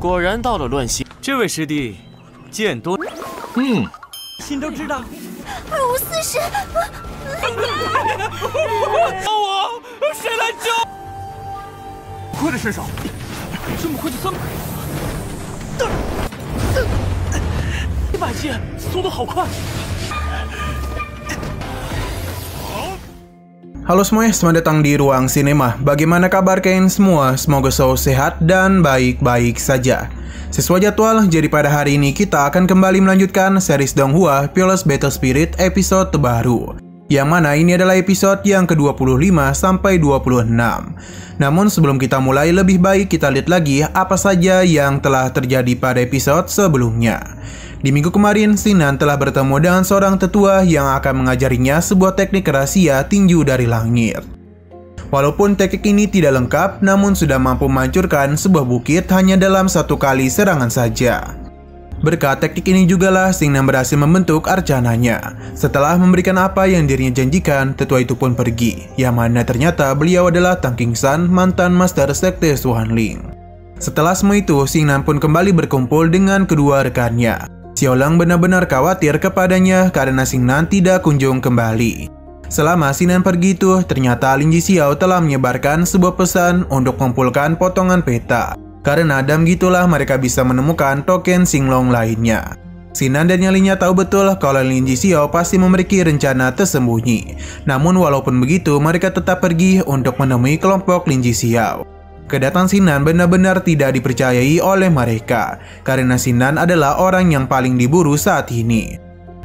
果然到了乱心，这位师弟见多，心都知道。二无四神，救我！谁来救？亏了身手，这么快就300了！100击，速度好快！ Halo semuanya, selamat datang di Ruang Sinema. Bagaimana kabar kalian semua? Semoga selalu sehat dan baik-baik saja. Sesuai jadwal, jadi pada hari ini kita akan kembali melanjutkan series Donghua Peerless Battle Spirit episode terbaru. Yang mana ini adalah episode yang ke-25 sampai 26. Namun sebelum kita mulai, lebih baik kita lihat lagi apa saja yang telah terjadi pada episode sebelumnya. Di minggu kemarin, Sinan telah bertemu dengan seorang tetua yang akan mengajarinya sebuah teknik rahasia tinju dari langit. Walaupun teknik ini tidak lengkap, namun sudah mampu menghancurkan sebuah bukit hanya dalam satu kali serangan saja. Berkat teknik ini jugalah Sinan berhasil membentuk arcananya. Setelah memberikan apa yang dirinya janjikan, tetua itu pun pergi, yang mana ternyata beliau adalah Tang Qingxuan, mantan Master Sekte Xuanling. Setelah semua itu, Sinan pun kembali berkumpul dengan kedua rekannya. Xiaolang benar-benar khawatir kepadanya karena Sinan tidak kunjung kembali. Selama Sinan pergi itu, ternyata Lin Jixiao telah menyebarkan sebuah pesan untuk mengumpulkan potongan peta. Karena dan gitulah mereka bisa menemukan token Xinglong lainnya. Sinan dan yang lainnya tahu betul kalau Lin Jixiao pasti memiliki rencana tersembunyi. Namun walaupun begitu, mereka tetap pergi untuk menemui kelompok Lin Jixiao. Kedatangan Sinan benar-benar tidak dipercayai oleh mereka, karena Sinan adalah orang yang paling diburu saat ini.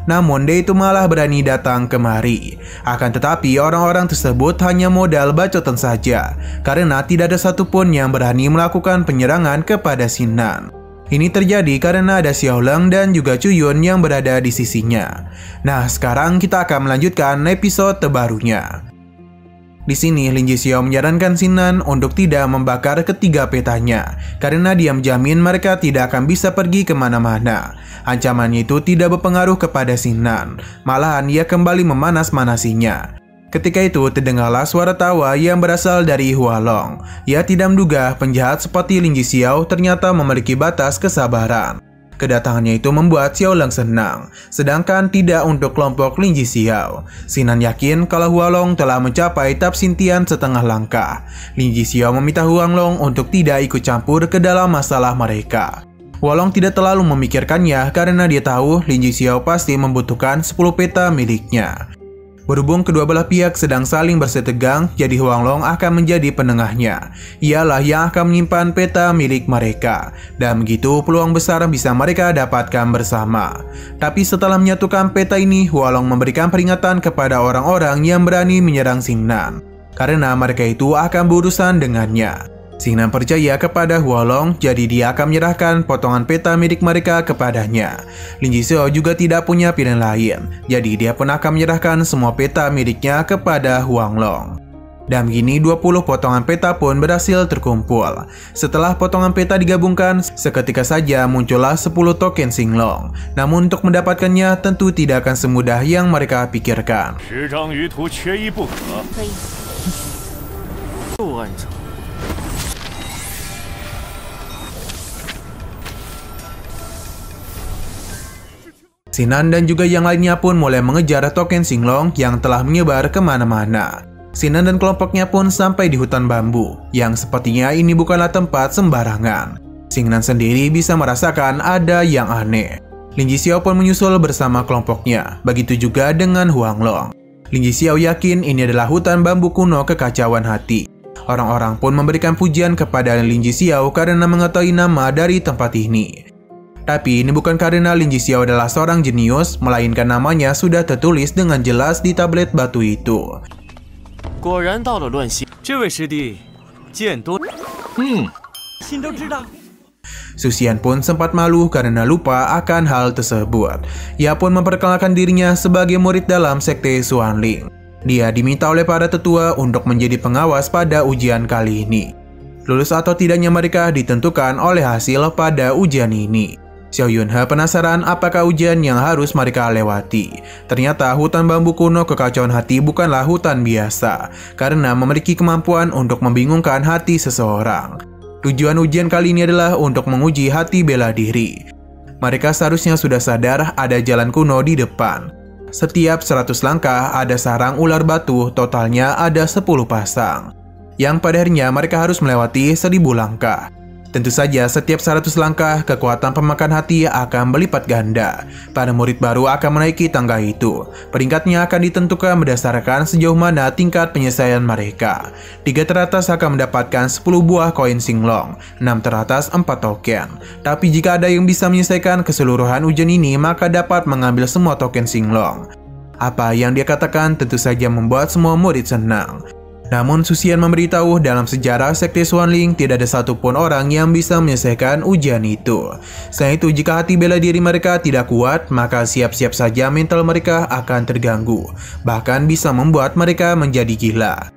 Namun dia itu malah berani datang kemari. Akan tetapi orang-orang tersebut hanya modal bacotan saja, karena tidak ada satupun yang berani melakukan penyerangan kepada Sinan. Ini terjadi karena ada Xiaolang dan juga Cuyun yang berada di sisinya. Nah, sekarang kita akan melanjutkan episode terbarunya. Di sini, Lin Jixiao menyarankan Sinan untuk tidak membakar ketiga petanya, karena dia menjamin mereka tidak akan bisa pergi kemana-mana. Ancamannya itu tidak berpengaruh kepada Sinan, malahan ia kembali memanas-manasinya. Ketika itu, terdengarlah suara tawa yang berasal dari Hualong. Ia tidak menduga penjahat seperti Lin Jixiao ternyata memiliki batas kesabaran. Kedatangannya itu membuat Xiaolang senang, sedangkan tidak untuk kelompok Lin Jixiao. Sinan yakin kalau Hualong telah mencapai tahap Xintian setengah langkah. Lin Jixiao meminta Hualong untuk tidak ikut campur ke dalam masalah mereka. Hualong tidak terlalu memikirkannya karena dia tahu Lin Jixiao pasti membutuhkan 10 peta miliknya. Berhubung kedua belah pihak sedang saling bersetegang, jadi Hualong akan menjadi penengahnya. Ialah yang akan menyimpan peta milik mereka, dan begitu peluang besar bisa mereka dapatkan bersama. Tapi setelah menyatukan peta ini, Hualong memberikan peringatan kepada orang-orang yang berani menyerang Sinan, karena mereka itu akan berurusan dengannya. Sinan percaya kepada Hualong, jadi dia akan menyerahkan potongan peta milik mereka kepadanya. Lin Jixiao juga tidak punya pilihan lain, jadi dia pun akan menyerahkan semua peta miliknya kepada Hualong. Dan begini 20 potongan peta pun berhasil terkumpul. Setelah potongan peta digabungkan, seketika saja muncullah 10 token Xinglong. Namun untuk mendapatkannya tentu tidak akan semudah yang mereka pikirkan. Sinan dan juga yang lainnya pun mulai mengejar token Xinglong yang telah menyebar kemana-mana. Sinan dan kelompoknya pun sampai di hutan bambu, yang sepertinya ini bukanlah tempat sembarangan. Sinan sendiri bisa merasakan ada yang aneh. Lin Jixiao pun menyusul bersama kelompoknya, begitu juga dengan Hualong. Lin Jixiao yakin ini adalah hutan bambu kuno kekacauan hati. Orang-orang pun memberikan pujian kepada Lin Jixiao karena mengetahui nama dari tempat ini. Tapi ini bukan karena Lin Jixiao adalah seorang jenius, melainkan namanya sudah tertulis dengan jelas di tablet batu itu. Suxian pun sempat malu karena lupa akan hal tersebut. Ia pun memperkenalkan dirinya sebagai murid dalam Sekte Xuanling. Dia diminta oleh para tetua untuk menjadi pengawas pada ujian kali ini. Lulus atau tidaknya mereka ditentukan oleh hasil pada ujian ini. Xiao Yunhe penasaran apakah ujian yang harus mereka lewati. Ternyata hutan bambu kuno kekacauan hati bukanlah hutan biasa, karena memiliki kemampuan untuk membingungkan hati seseorang. Tujuan ujian kali ini adalah untuk menguji hati bela diri. Mereka seharusnya sudah sadar ada jalan kuno di depan. Setiap 100 langkah ada sarang ular batu, totalnya ada 10 pasang. Yang pada akhirnya mereka harus melewati 1000 langkah. Tentu saja setiap 100 langkah, kekuatan pemakan hati akan berlipat ganda. Para murid baru akan menaiki tangga itu. Peringkatnya akan ditentukan berdasarkan sejauh mana tingkat penyelesaian mereka. 3 teratas akan mendapatkan 10 buah koin singlong, 6 teratas 4 token. Tapi jika ada yang bisa menyelesaikan keseluruhan ujian ini, maka dapat mengambil semua token singlong. Apa yang dia katakan tentu saja membuat semua murid senang. Namun Susian memberitahu dalam sejarah Sekte Xuanling tidak ada satupun orang yang bisa menyelesaikan ujian itu. Selain itu, jika hati bela diri mereka tidak kuat, maka siap-siap saja mental mereka akan terganggu, bahkan bisa membuat mereka menjadi gila.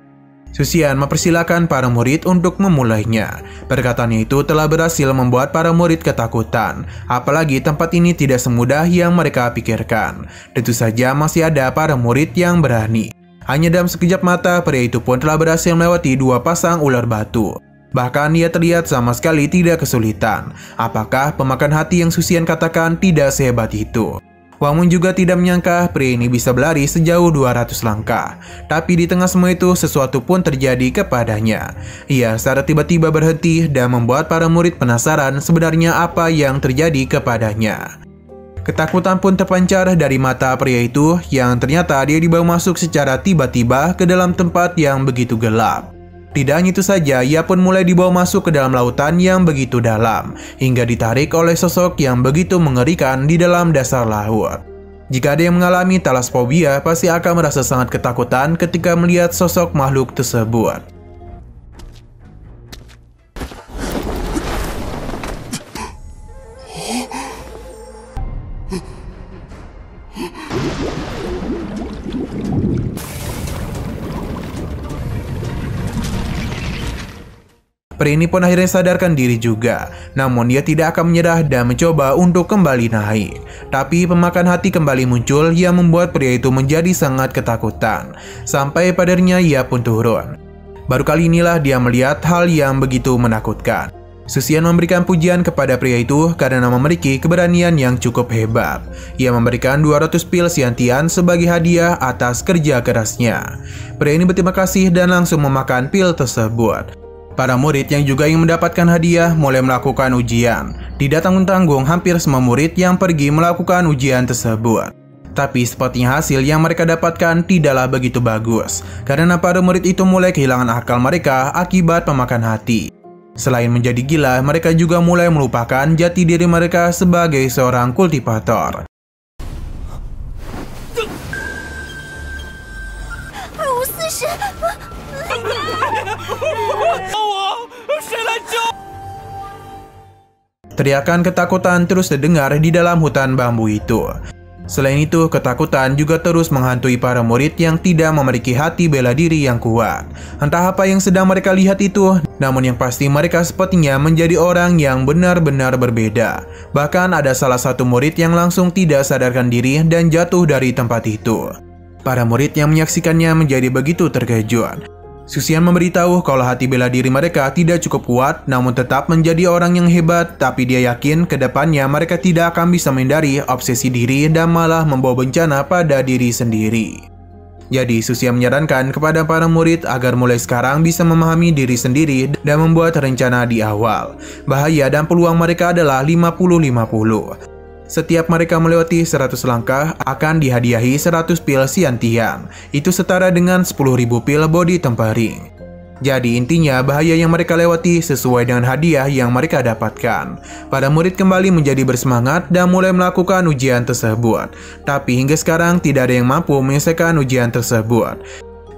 Susian mempersilahkan para murid untuk memulainya. Perkataannya itu telah berhasil membuat para murid ketakutan, apalagi tempat ini tidak semudah yang mereka pikirkan. Tentu saja masih ada para murid yang berani. Hanya dalam sekejap mata, pria itu pun telah berhasil melewati 2 pasang ular batu. Bahkan ia terlihat sama sekali tidak kesulitan. Apakah pemakan hati yang Susian katakan tidak sehebat itu? Wang Mun juga tidak menyangka pria ini bisa berlari sejauh 200 langkah. Tapi di tengah semua itu, sesuatu pun terjadi kepadanya. Ia secara tiba-tiba berhenti dan membuat para murid penasaran sebenarnya apa yang terjadi kepadanya. Ketakutan pun terpancar dari mata pria itu yang ternyata dia dibawa masuk secara tiba-tiba ke dalam tempat yang begitu gelap. Tidak hanya itu saja, ia pun mulai dibawa masuk ke dalam lautan yang begitu dalam, hingga ditarik oleh sosok yang begitu mengerikan di dalam dasar laut. Jika ada yang mengalami talasfobia, pasti akan merasa sangat ketakutan ketika melihat sosok makhluk tersebut. Pria ini pun akhirnya sadarkan diri juga, namun dia tidak akan menyerah dan mencoba untuk kembali naik. Tapi pemakan hati kembali muncul yang membuat pria itu menjadi sangat ketakutan. Sampai pada akhirnya ia pun turun. Baru kali inilah dia melihat hal yang begitu menakutkan. Susian memberikan pujian kepada pria itu karena memiliki keberanian yang cukup hebat. Ia memberikan 200 pil Xiantian sebagai hadiah atas kerja kerasnya. Pria ini berterima kasih dan langsung memakan pil tersebut. Para murid yang juga ingin mendapatkan hadiah mulai melakukan ujian. Tidak tanggung-tanggung, hampir semua murid yang pergi melakukan ujian tersebut. Tapi sepertinya hasil yang mereka dapatkan tidaklah begitu bagus, karena para murid itu mulai kehilangan akal mereka akibat pemakan hati. Selain menjadi gila, mereka juga mulai melupakan jati diri mereka sebagai seorang kultivator. Teriakan ketakutan terus terdengar di dalam hutan bambu itu. Selain itu, ketakutan juga terus menghantui para murid yang tidak memiliki hati bela diri yang kuat. Entah apa yang sedang mereka lihat itu, namun yang pasti mereka sepertinya menjadi orang yang benar-benar berbeda. Bahkan ada salah satu murid yang langsung tidak sadarkan diri dan jatuh dari tempat itu. Para murid yang menyaksikannya menjadi begitu terkejut. Susian memberitahu kalau hati bela diri mereka tidak cukup kuat, namun tetap menjadi orang yang hebat. Tapi dia yakin ke depannya mereka tidak akan bisa menghindari obsesi diri dan malah membawa bencana pada diri sendiri. Jadi Susian menyarankan kepada para murid agar mulai sekarang bisa memahami diri sendiri dan membuat rencana di awal. Bahaya dan peluang mereka adalah 50-50. Setiap mereka melewati 100 langkah akan dihadiahi 100 pil Xiantian. Itu setara dengan 10.000 pil body tempering. Jadi intinya bahaya yang mereka lewati sesuai dengan hadiah yang mereka dapatkan. Para murid kembali menjadi bersemangat dan mulai melakukan ujian tersebut. Tapi hingga sekarang tidak ada yang mampu menyelesaikan ujian tersebut.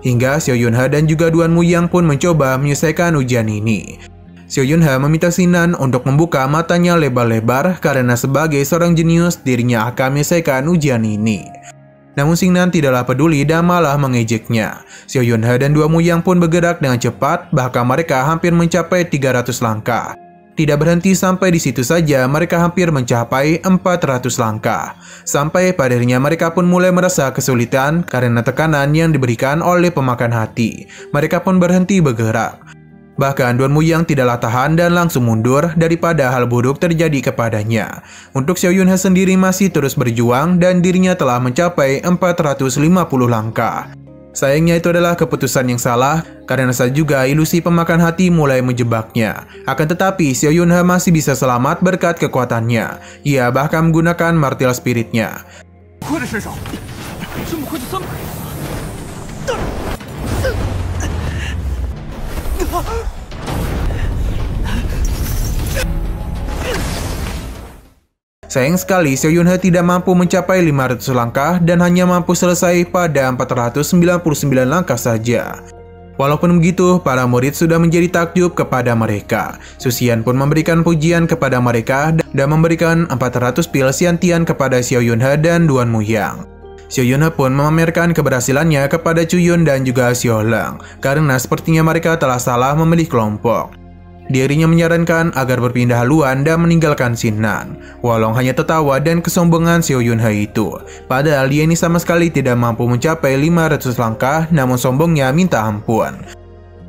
Hingga Xiao Yunhe dan juga Duan Muyang pun mencoba menyelesaikan ujian ini. Xiao Yunhe meminta Xingnan untuk membuka matanya lebar-lebar karena sebagai seorang jenius dirinya akan menyelesaikan ujian ini. Namun Xingnan tidaklah peduli dan malah mengejeknya. Xiao Yunhe dan Duan Muyang pun bergerak dengan cepat, bahkan mereka hampir mencapai 300 langkah. Tidak berhenti sampai di situ saja, mereka hampir mencapai 400 langkah. Sampai pada akhirnya mereka pun mulai merasa kesulitan karena tekanan yang diberikan oleh pemakan hati. Mereka pun berhenti bergerak. Bahkan Duan Muyang tidaklah tahan dan langsung mundur daripada hal buruk terjadi kepadanya. Untuk Xiao Yunhe sendiri masih terus berjuang dan dirinya telah mencapai 450 langkah. Sayangnya itu adalah keputusan yang salah karena saat juga ilusi pemakan hati mulai menjebaknya. Akan tetapi Xiao Yunhe masih bisa selamat berkat kekuatannya. Ia bahkan menggunakan martial spiritnya. Sayang sekali Xiao Yunhe tidak mampu mencapai 500 langkah dan hanya mampu selesai pada 499 langkah saja. Walaupun begitu, para murid sudah menjadi takjub kepada mereka. Su Xian pun memberikan pujian kepada mereka dan memberikan 400 pil Xiantian kepada Xiao Yunhe dan Duan Muyang. Xiao Yunhe pun memamerkan keberhasilannya kepada Chu Yun dan juga Xiao Leng, karena sepertinya mereka telah salah memilih kelompok. Dirinya menyarankan agar berpindah haluan dan meninggalkan Xinnan. Wolong hanya tertawa dan kesombongan Xiao Yunhe itu. Padahal dia ini sama sekali tidak mampu mencapai 500 langkah, namun sombongnya minta ampun.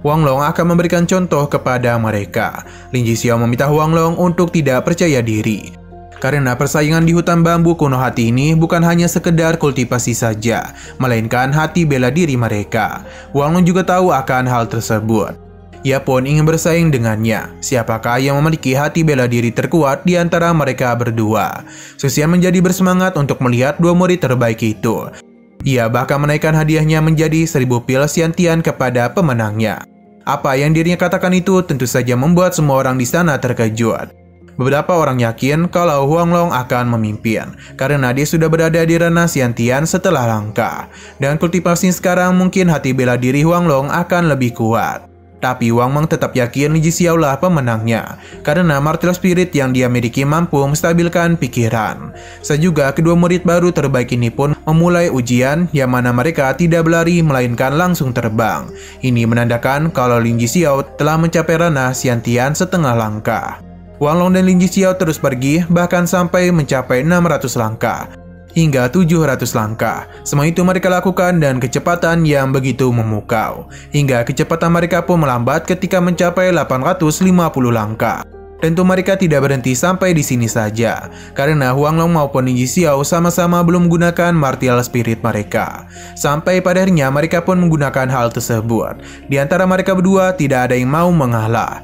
Huang Long akan memberikan contoh kepada mereka. Lin Jixiao meminta Huang Long untuk tidak percaya diri. Karena persaingan di hutan bambu kuno hati ini bukan hanya sekedar kultivasi saja, melainkan hati bela diri mereka. Huang Long juga tahu akan hal tersebut. Ia pun ingin bersaing dengannya. Siapakah yang memiliki hati bela diri terkuat di antara mereka berdua? Su Xian menjadi bersemangat untuk melihat dua murid terbaik itu. Ia bahkan menaikkan hadiahnya menjadi 1000 pil Xiantian kepada pemenangnya. Apa yang dirinya katakan itu tentu saja membuat semua orang di sana terkejut. Beberapa orang yakin kalau Huang Long akan memimpin, karena dia sudah berada di ranah Xiantian setelah langkah. Dan kultivasi sekarang mungkin hati bela diri Huang Long akan lebih kuat. Tapi Wang Mang tetap yakin Lin Jixiao lah pemenangnya, karena martial spirit yang dia miliki mampu menstabilkan pikiran. Saat juga kedua murid baru terbaik ini pun memulai ujian yang mana mereka tidak berlari melainkan langsung terbang. Ini menandakan kalau Lin Jixiao telah mencapai ranah Xiantian setengah langkah. Wang Long dan Lin Jixiao terus pergi bahkan sampai mencapai 600 langkah. Hingga 700 langkah. Semua itu mereka lakukan dan kecepatan yang begitu memukau. Hingga kecepatan mereka pun melambat ketika mencapai 850 langkah. Tentu mereka tidak berhenti sampai di sini saja, karena Huang Long maupun Lin Jixiao sama-sama belum menggunakan martial spirit mereka. Sampai pada akhirnya mereka pun menggunakan hal tersebut. Di antara mereka berdua tidak ada yang mau mengalah.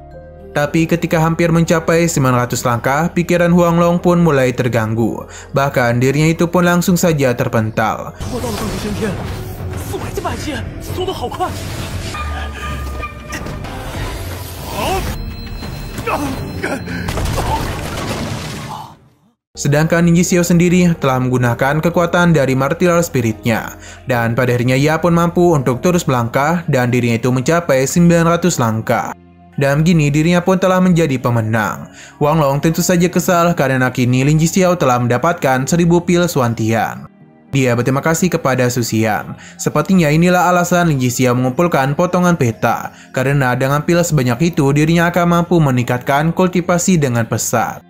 Tapi ketika hampir mencapai 900 langkah, pikiran Huang Long pun mulai terganggu. Bahkan dirinya itu pun langsung saja terpental. Sedangkan Lin Jixiao sendiri telah menggunakan kekuatan dari martial spiritnya. Dan pada akhirnya ia pun mampu untuk terus melangkah dan dirinya itu mencapai 900 langkah. Dan begini dirinya pun telah menjadi pemenang. Wang Long tentu saja kesal karena kini Lin Jixiao telah mendapatkan 1000 pil Xuantian. Dia berterima kasih kepada Su Xian. Sepertinya inilah alasan Lin Jixiao mengumpulkan potongan peta. Karena dengan pil sebanyak itu dirinya akan mampu meningkatkan kultivasi dengan pesat.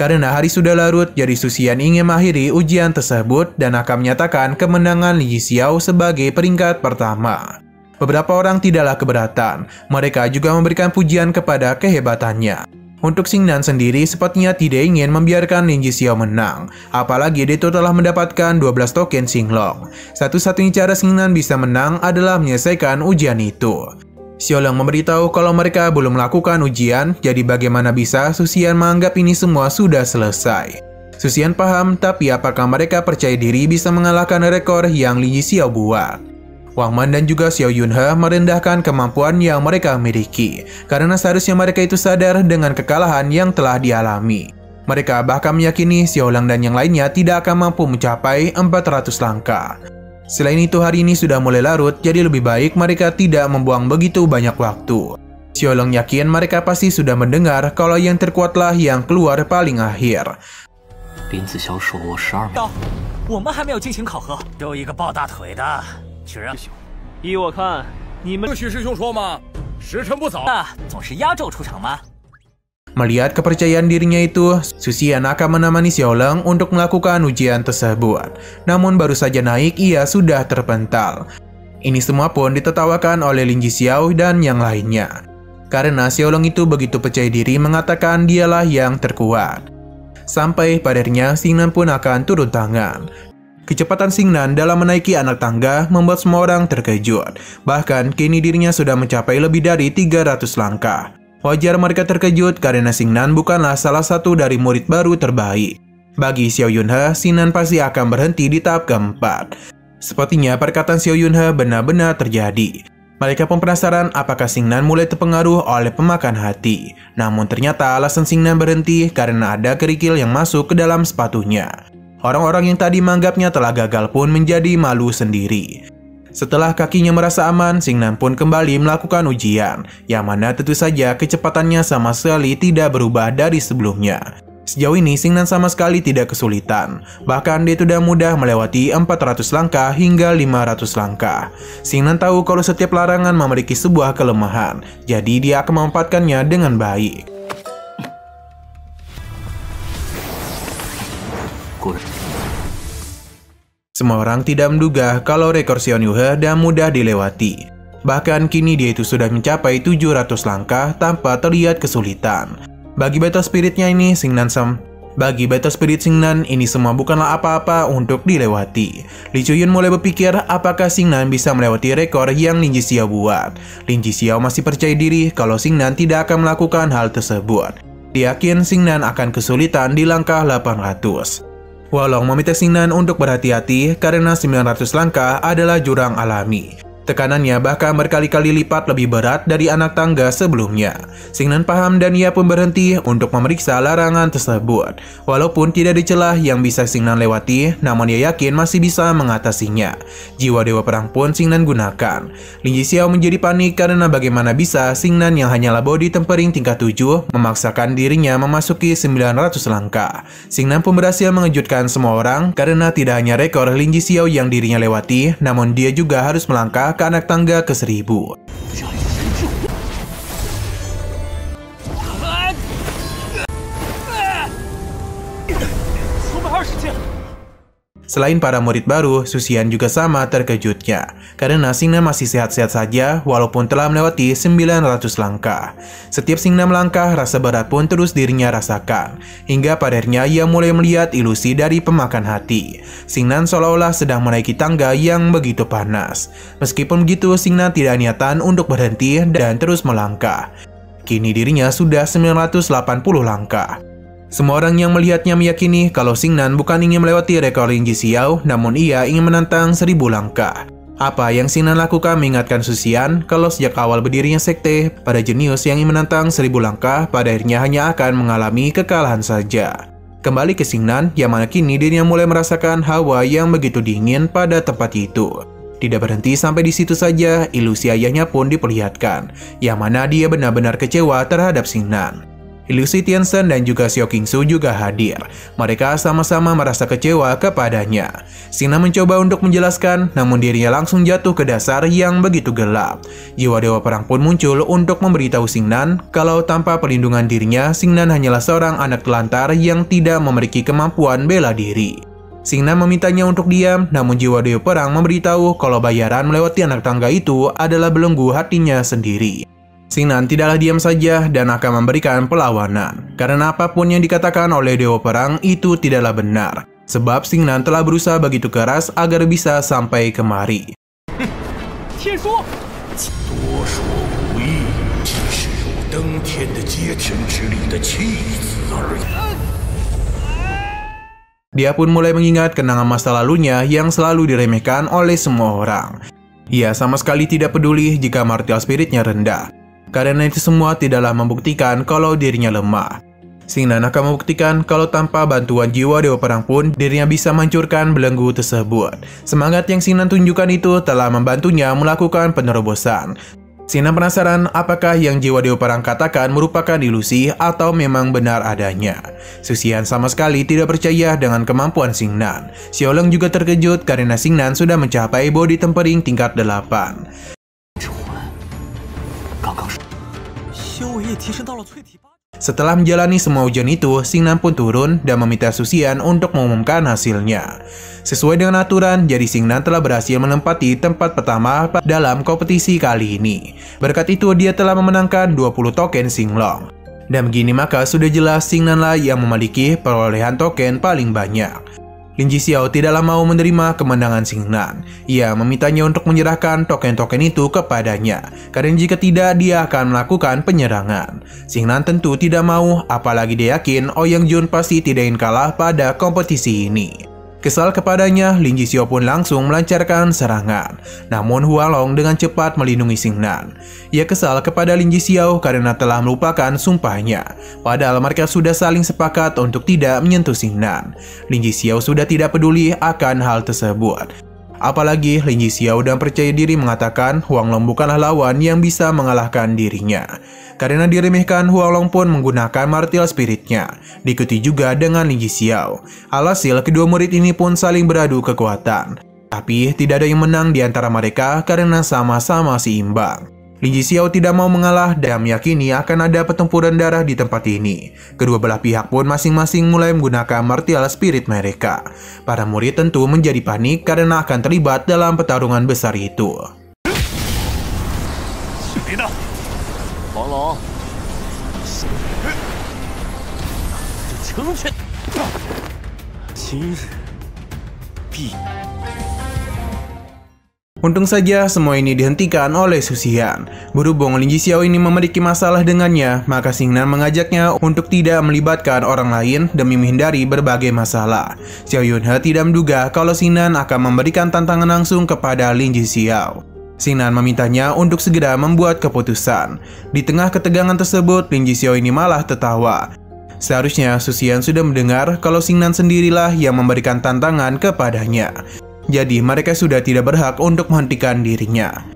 Karena hari sudah larut, jadi Su Xian ingin mengakhiri ujian tersebut dan akan menyatakan kemenangan Lin Jixiao sebagai peringkat pertama. Beberapa orang tidaklah keberatan, mereka juga memberikan pujian kepada kehebatannya. Untuk Xingnan sendiri sepertinya tidak ingin membiarkan Lin Jixiao menang, apalagi dia telah mendapatkan 12 token Xinglong. Satu-satunya cara Xingnan bisa menang adalah menyelesaikan ujian itu. Xiao Leng memberitahu kalau mereka belum melakukan ujian, jadi bagaimana bisa Su Xian menganggap ini semua sudah selesai. Su Xian paham, tapi apakah mereka percaya diri bisa mengalahkan rekor yang Lin Jixiao buat? Wang Man dan juga Xiao Yunhe merendahkan kemampuan yang mereka miliki, karena seharusnya mereka itu sadar dengan kekalahan yang telah dialami. Mereka bahkan meyakini Xiao Leng dan yang lainnya tidak akan mampu mencapai 400 langkah. Selain itu hari ini sudah mulai larut, jadi lebih baik mereka tidak membuang begitu banyak waktu. Xiao Leng yakin mereka pasti sudah mendengar kalau yang terkuatlah yang keluar paling akhir. 林子骁手握12枚。我们还没有进行考核，有一个抱大腿的。 依我看，你们许师兄说嘛，时辰不早，总是压轴出场吗？ Melihat kepercayaan dirinya itu, Su Xian akan menemani Xiao Leng untuk melakukan ujian tersebut. Namun baru saja naik, ia sudah terpental. Ini semua pun ditertawakan oleh Lin Jixiao dan yang lainnya. karena Xiaolong itu begitu percaya diri mengatakan dialah yang terkuat. Sampai pada akhirnya Xingnan pun akan turun tangan. Kecepatan Xingnan dalam menaiki anak tangga membuat semua orang terkejut. Bahkan kini dirinya sudah mencapai lebih dari 300 langkah. Wajar mereka terkejut karena Xingnan bukanlah salah satu dari murid baru terbaik. Bagi Xiao Yunhe, Xingnan pasti akan berhenti di tahap keempat. Sepertinya perkataan Xiao Yunhe benar-benar terjadi. Mereka pun penasaran apakah Xingnan mulai terpengaruh oleh pemakan hati. Namun ternyata alasan Xingnan berhenti karena ada kerikil yang masuk ke dalam sepatunya. Orang-orang yang tadi menganggapnya telah gagal pun menjadi malu sendiri. Setelah kakinya merasa aman, Xingnan pun kembali melakukan ujian, yang mana tentu saja kecepatannya sama sekali tidak berubah dari sebelumnya. Sejauh ini Xingnan sama sekali tidak kesulitan, bahkan dia sudah mudah melewati 400 langkah hingga 500 langkah. Xingnan tahu kalau setiap larangan memiliki sebuah kelemahan, jadi dia akan memanfaatkannya dengan baik. Semua orang tidak menduga kalau rekor Xiao Yunhe dan mudah dilewati. Bahkan kini dia itu sudah mencapai 700 langkah tanpa terlihat kesulitan. Bagi Battle Spiritnya ini, Bagi Battle Spirit Xingnan, ini semua bukanlah apa-apa untuk dilewati. Li Zhuyun mulai berpikir apakah Xingnan bisa melewati rekor yang Lin Jixiao buat. Lin Jixiao masih percaya diri kalau Xingnan tidak akan melakukan hal tersebut. Dia yakin Xingnan akan kesulitan di langkah 800. Wolong meminta Xingnan untuk berhati-hati karena 900 langkah adalah jurang alami. Tekanannya bahkan berkali-kali lipat lebih berat dari anak tangga sebelumnya. Xingnan paham dan ia pun berhenti untuk memeriksa larangan tersebut. Walaupun tidak ada celah yang bisa Xingnan lewati, namun ia yakin masih bisa mengatasinya. Jiwa Dewa Perang pun Xingnan gunakan. Lin Jixiao menjadi panik karena bagaimana bisa Xingnan yang hanyalah body tempering tingkat 7 memaksakan dirinya memasuki 900 langkah. Xingnan pun berhasil mengejutkan semua orang karena tidak hanya rekor Lin Jixiao yang dirinya lewati, namun dia juga harus melangkah ke anak tangga ke 1000. Selain para murid baru, Suxian juga sama terkejutnya karena Xingnan masih sehat-sehat saja walaupun telah melewati 900 langkah. Setiap Xingnan melangkah, rasa berat pun terus dirinya rasakan. Hingga pada akhirnya ia mulai melihat ilusi dari pemakan hati. Xingnan seolah-olah sedang menaiki tangga yang begitu panas. Meskipun begitu, Xingnan tidak niatan untuk berhenti dan terus melangkah. Kini dirinya sudah 980 langkah. Semua orang yang melihatnya meyakini kalau Xingnan bukan ingin melewati rekor Lin Jixiao, namun ia ingin menantang 1000 langkah. Apa yang Xingnan lakukan mengingatkan Suxian kalau sejak awal berdirinya sekte, pada jenius yang ingin menantang 1000 langkah pada akhirnya hanya akan mengalami kekalahan saja. Kembali ke Xingnan, yang mana kini dirinya mulai merasakan hawa yang begitu dingin pada tempat itu. Tidak berhenti sampai di situ saja, ilusi ayahnya pun diperlihatkan, yang mana dia benar-benar kecewa terhadap Xingnan. Ilusi Tianzhen dan juga Xiao Qingsu juga hadir. Mereka sama-sama merasa kecewa kepadanya. Xingnan mencoba untuk menjelaskan, namun dirinya langsung jatuh ke dasar yang begitu gelap. Jiwa Dewa Perang pun muncul untuk memberitahu Xingnan kalau tanpa perlindungan dirinya, Xingnan hanyalah seorang anak telantar yang tidak memiliki kemampuan bela diri. Xingnan memintanya untuk diam, namun Jiwa Dewa Perang memberitahu kalau bayaran melewati anak tangga itu adalah belenggu hatinya sendiri. Xingnan tidaklah diam saja dan akan memberikan perlawanan. Karena apapun yang dikatakan oleh Dewa Perang itu tidaklah benar. Sebab Xingnan telah berusaha begitu keras agar bisa sampai kemari. Dia pun mulai mengingat kenangan masa lalunya yang selalu diremehkan oleh semua orang. Ia sama sekali tidak peduli jika martial spiritnya rendah. Karena itu semua tidaklah membuktikan kalau dirinya lemah. Xingnan akan membuktikan kalau tanpa bantuan Jiwa Dewa Perang pun dirinya bisa menghancurkan belenggu tersebut. Semangat yang Xingnan tunjukkan itu telah membantunya melakukan penerobosan. Xingnan penasaran apakah yang Jiwa Dewa Perang katakan merupakan ilusi atau memang benar adanya. Suxian sama sekali tidak percaya dengan kemampuan Xingnan. Xiaolong juga terkejut karena Xingnan sudah mencapai body tempering tingkat 8. Setelah menjalani semua ujian itu, Xingnan pun turun dan meminta Su Xian untuk mengumumkan hasilnya. Sesuai dengan aturan, jadi Xingnan telah berhasil menempati tempat pertama dalam kompetisi kali ini. Berkat itu, dia telah memenangkan 20 token Xinglong. Dan begini maka sudah jelas Xingnan lah yang memiliki perolehan token paling banyak. Lin Zhixiao tidaklah mau menerima kemenangan Xingnan. Ia memintanya untuk menyerahkan token-token itu kepadanya, karena jika tidak dia akan melakukan penyerangan. Xingnan tentu tidak mau, apalagi dia yakin Ouyang Jun pasti tidak ingin kalah pada kompetisi ini. Kesal kepadanya, Lin Zhixiao pun langsung melancarkan serangan. Namun Hualong dengan cepat melindungi Xingnan. Ia kesal kepada Lin Zhixiao karena telah melupakan sumpahnya. Padahal mereka sudah saling sepakat untuk tidak menyentuh Xingnan. Lin Zhixiao sudah tidak peduli akan hal tersebut. Apalagi Lin Zhixiao dan percaya diri mengatakan Huanglong bukanlah lawan yang bisa mengalahkan dirinya. Karena diremehkan, Huanglong pun menggunakan martial spiritnya, diikuti juga dengan Lin Zhixiao. Alhasil, kedua murid ini pun saling beradu kekuatan. Tapi tidak ada yang menang di antara mereka karena sama-sama seimbang. Lin Zhixiao tidak mau mengalah dan meyakini akan ada pertempuran darah di tempat ini. Kedua belah pihak pun masing-masing mulai menggunakan martial spirit mereka. Para murid tentu menjadi panik karena akan terlibat dalam pertarungan besar itu. 黄龙，这成全，今日必。 Untung saja semua ini dihentikan oleh Su Xian. Berhubung Lin Zhixiao ini memiliki masalah dengannya, maka Xingnan mengajaknya untuk tidak melibatkan orang lain demi menghindari berbagai masalah. Xiao Yunhe tidak menduga kalau Xingnan akan memberikan tantangan langsung kepada Lin Zhixiao. Xingnan memintanya untuk segera membuat keputusan. Di tengah ketegangan tersebut, Lin Zhixiao ini malah tertawa. Seharusnya Su Xian sudah mendengar kalau Xingnan sendirilah yang memberikan tantangan kepadanya. Jadi mereka sudah tidak berhak untuk menghentikan dirinya.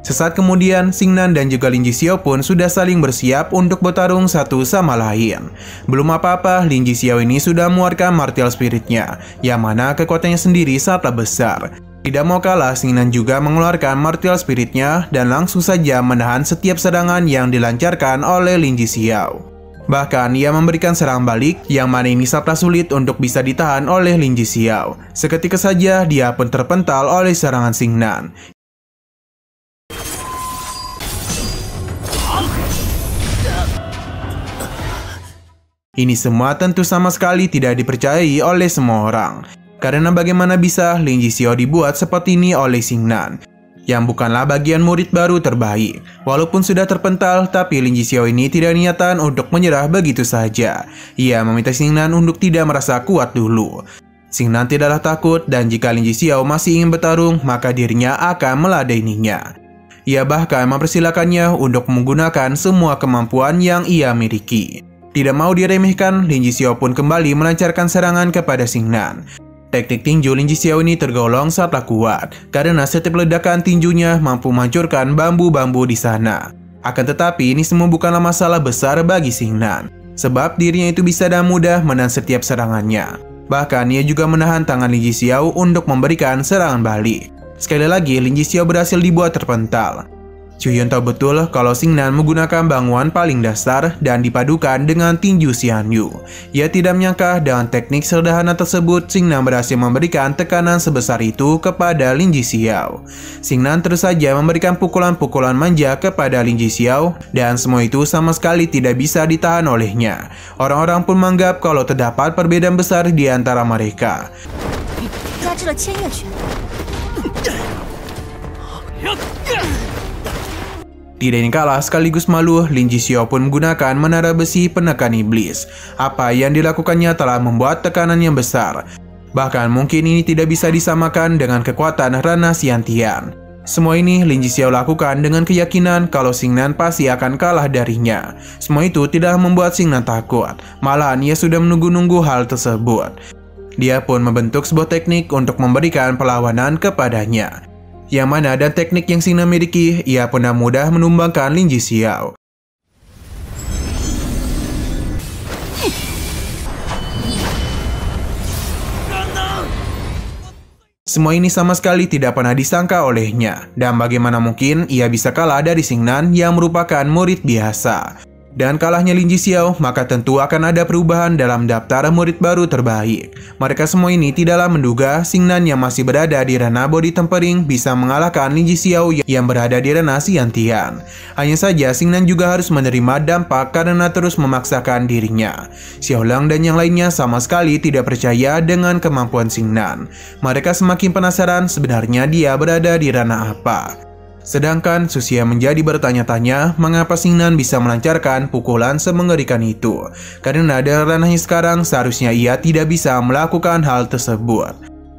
Sesaat kemudian, Xingnan dan juga Lin Zhixiao pun sudah saling bersiap untuk bertarung satu sama lain. Belum apa-apa, Lin Zhixiao ini sudah mengeluarkan martial spiritnya, yang mana kekuatannya sendiri sangatlah besar. Tidak mau kalah, Xingnan juga mengeluarkan martial spiritnya dan langsung saja menahan setiap serangan yang dilancarkan oleh Lin Zhixiao. Bahkan ia memberikan serang balik yang mana ini sangatlah sulit untuk bisa ditahan oleh Lin Zhixiao. Seketika saja dia pun terpental oleh serangan Xingnan. Ini semua tentu sama sekali tidak dipercayai oleh semua orang. Karena bagaimana bisa Lin Zhixiao dibuat seperti ini oleh Xingnan, yang bukanlah bagian murid baru terbaik. Walaupun sudah terpental, tapi Lin Zhixiao ini tidak niatan untuk menyerah begitu saja. Ia meminta Xingnan untuk tidak merasa kuat dulu. Xingnan tidaklah takut dan jika Lin Zhixiao masih ingin bertarung, maka dirinya akan meladeninya. Ia bahkan mempersilakannya untuk menggunakan semua kemampuan yang ia miliki. Tidak mau diremehkan, Lin Zhixiao pun kembali melancarkan serangan kepada Xingnan. Teknik tinju Lin Zhixiao ini tergolong sangatlah kuat, karena setiap ledakan tinjunya mampu menghancurkan bambu-bambu di sana. Akan tetapi ini semua bukanlah masalah besar bagi Xingnan, sebab dirinya itu bisa dengan mudah menahan setiap serangannya. Bahkan ia juga menahan tangan Lin Zhixiao untuk memberikan serangan balik. Sekali lagi Lin Zhixiao berhasil dibuat terpental. Zhu Yun tahu betul kalau Xingnan menggunakan bangunan paling dasar dan dipadukan dengan tinju Xianyu. Ia tidak menyangka dengan teknik sederhana tersebut Xingnan berhasil memberikan tekanan sebesar itu kepada Lin Zhixiao. Xingnan terus saja memberikan pukulan-pukulan manja kepada Lin Zhixiao dan semua itu sama sekali tidak bisa ditahan olehnya. Orang-orang pun menganggap kalau terdapat perbedaan besar di antara mereka. Tidak ingin kalah sekaligus malu, Lin Zhixiao pun menggunakan menara besi penekan iblis. Apa yang dilakukannya telah membuat tekanan yang besar. Bahkan mungkin ini tidak bisa disamakan dengan kekuatan Rana Xiantian. Semua ini Lin Zhixiao lakukan dengan keyakinan kalau Xingnan pasti akan kalah darinya. Semua itu tidak membuat Xingnan takut, malahan ia sudah menunggu-nunggu hal tersebut. Dia pun membentuk sebuah teknik untuk memberikan perlawanan kepadanya. Yang mana dan teknik yang Xingnan miliki, ia pun mudah menumbangkan Lin Zhixiao. Semua ini sama sekali tidak pernah disangka olehnya, dan bagaimana mungkin ia bisa kalah dari Xingnan yang merupakan murid biasa. Dan kalahnya Lin Jixiao, maka tentu akan ada perubahan dalam daftar murid baru terbaik. Mereka semua ini tidaklah menduga Xingnan yang masih berada di ranah body tempering bisa mengalahkan Lin Jixiao yang berada di ranah Xiantian. Hanya saja Xingnan juga harus menerima dampak karena terus memaksakan dirinya. Xiaolang dan yang lainnya sama sekali tidak percaya dengan kemampuan Xingnan. Mereka semakin penasaran sebenarnya dia berada di ranah apa. Sedangkan Susia menjadi bertanya-tanya mengapa Xingnan bisa melancarkan pukulan semengerikan itu. Karena dari ranahnya sekarang seharusnya ia tidak bisa melakukan hal tersebut.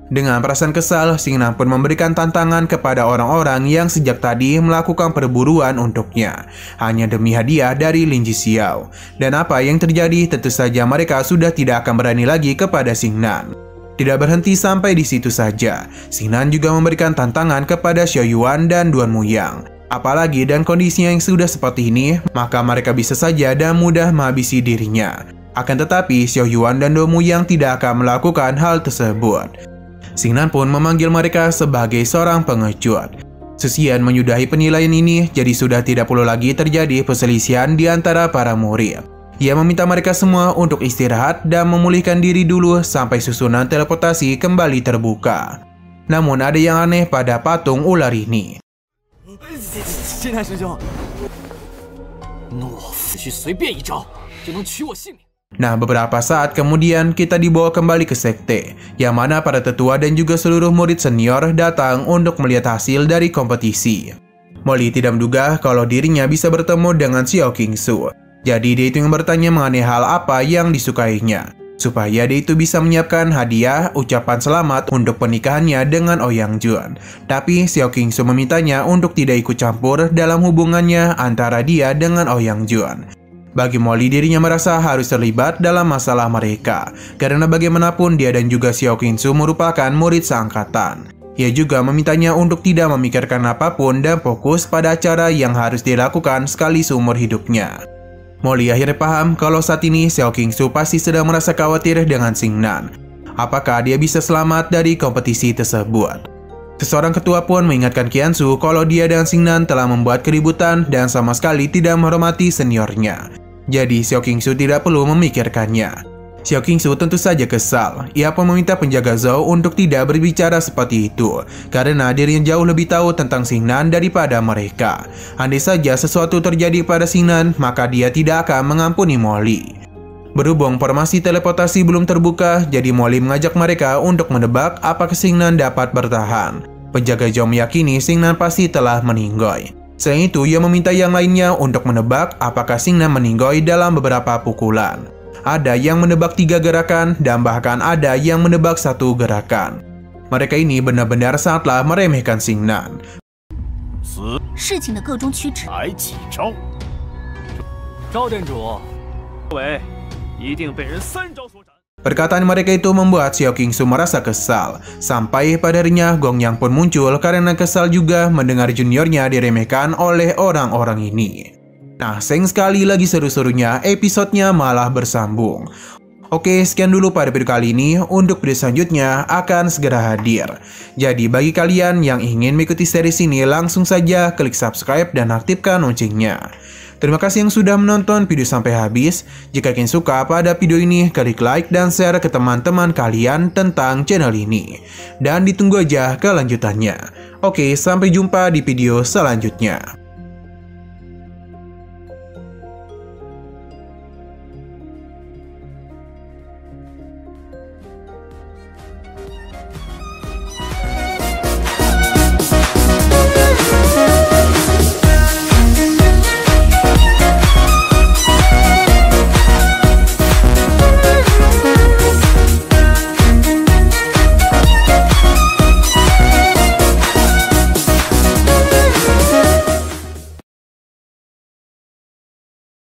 Dengan perasaan kesal, Xingnan pun memberikan tantangan kepada orang-orang yang sejak tadi melakukan perburuan untuknya, hanya demi hadiah dari Lin Jixiao. Dan apa yang terjadi, tentu saja mereka sudah tidak akan berani lagi kepada Xingnan. Tidak berhenti sampai di situ saja, Xingnan juga memberikan tantangan kepada Xiao Yuan dan Duan Muyang. Apalagi dan kondisinya yang sudah seperti ini, maka mereka bisa saja dan mudah menghabisi dirinya. Akan tetapi, Xiao Yuan dan Duan Muyang tidak akan melakukan hal tersebut. Xingnan pun memanggil mereka sebagai seorang pengecut. Susian menyudahi penilaian ini, jadi sudah tidak perlu lagi terjadi perselisihan di antara para murid. Ia meminta mereka semua untuk istirahat dan memulihkan diri dulu sampai susunan teleportasi kembali terbuka. Namun ada yang aneh pada patung ular ini. Nah, beberapa saat kemudian kita dibawa kembali ke sekte, yang mana para tetua dan juga seluruh murid senior datang untuk melihat hasil dari kompetisi. Molly tidak menduga kalau dirinya bisa bertemu dengan Xiao Qingsu. Jadi dia itu yang bertanya mengenai hal apa yang disukainya, supaya dia itu bisa menyiapkan hadiah ucapan selamat untuk pernikahannya dengan Ouyang Jun. Tapi Xiao Qingsu memintanya untuk tidak ikut campur dalam hubungannya antara dia dengan Ouyang Jun. Bagi Molly, dirinya merasa harus terlibat dalam masalah mereka, karena bagaimanapun dia dan juga Xiao Qingsu merupakan murid seangkatan. Ia juga memintanya untuk tidak memikirkan apapun dan fokus pada acara yang harus dilakukan sekali seumur hidupnya. Molly akhirnya paham kalau saat ini Xiao Qingsu pasti sedang merasa khawatir dengan Xingnan. Apakah dia bisa selamat dari kompetisi tersebut? Seseorang ketua pun mengingatkan Qiansu kalau dia dan Xingnan telah membuat keributan dan sama sekali tidak menghormati seniornya. Jadi Xiao Qingsu tidak perlu memikirkannya. Xiao Qingsu tentu saja kesal. Ia pun meminta penjaga Zhou untuk tidak berbicara seperti itu, karena dirinya jauh lebih tahu tentang Xingnan daripada mereka. Andai saja sesuatu terjadi pada Xingnan, maka dia tidak akan mengampuni Molly. Berhubung formasi teleportasi belum terbuka, jadi Molly mengajak mereka untuk menebak apakah Xingnan dapat bertahan. Penjaga Zhou meyakini Xingnan pasti telah meninggoy. Selain itu, ia meminta yang lainnya untuk menebak apakah Xingnan meninggoy dalam beberapa pukulan. Ada yang menebak 3 gerakan dan bahkan ada yang menebak 1 gerakan. Mereka ini benar-benar sangatlah meremehkan Xingnan. Perkataan mereka itu membuat Xiao Qingsu merasa kesal. Sampai pada harinya Gongyang pun muncul karena kesal juga mendengar juniornya diremehkan oleh orang-orang ini. Nah, sayang sekali lagi seru-serunya episodenya malah bersambung. Oke, sekian dulu pada video kali ini. Untuk video selanjutnya akan segera hadir. Jadi bagi kalian yang ingin mengikuti series ini, langsung saja klik subscribe dan aktifkan loncengnya. Terima kasih yang sudah menonton video sampai habis. Jika kalian suka pada video ini, klik like dan share ke teman-teman kalian tentang channel ini. Dan ditunggu aja kelanjutannya. Oke, sampai jumpa di video selanjutnya.